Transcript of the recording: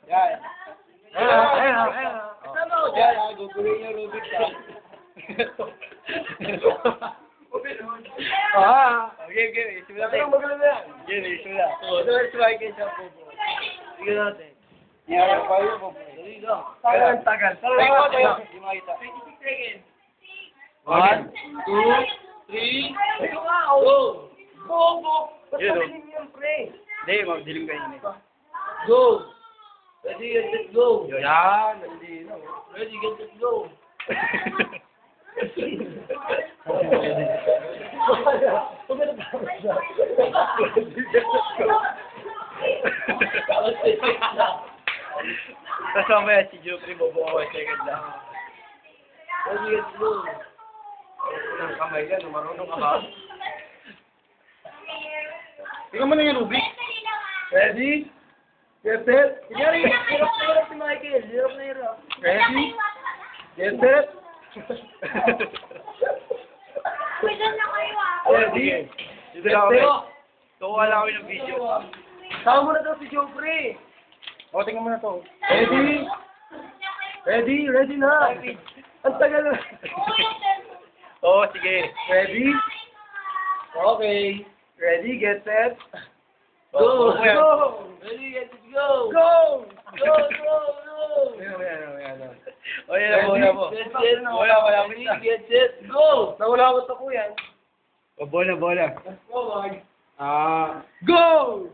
Yan. Ayun. Kasama ko dyan, ha? Gugulin yung Rubik ka. Okay. Simula tayo. Magaling na yan. Simula. Ito kayo siya po. Sige natin. Yan pa yun po. Dali ka. Tagal. Tayo. Hindi makita. 26 seconds. 1, 2, 3, go! Go! Yun o. Hindi, magdilim kayo yun. Go! Ready, get, let's go! Yan, hindi no. Ready, get, let's go! Tapos mamaya si Jupri bubuo ko second lang. Ready, let's go! Ang kamay yan, marunong ka ba? Tingnan mo na yung Rubik. Ready? Get set. Kunyari, hirap na hirap si Michael. Hirap na hirap. Ready? Get set. Ready? Dito lang ako. Tukuha lang ako ng video. Sama mo na daw si Jopri. O, tingnan mo na to. Ready? Ready? Ready na. Ang tagal na. Oo, sige. Ready? Okay. Ready, get set. Go! Go! Ready, get set, go! Go! Go! Ayan. O, yan po. Get set, wala. Ready, get set, go! Nawala ko po yan. O, bola. Go!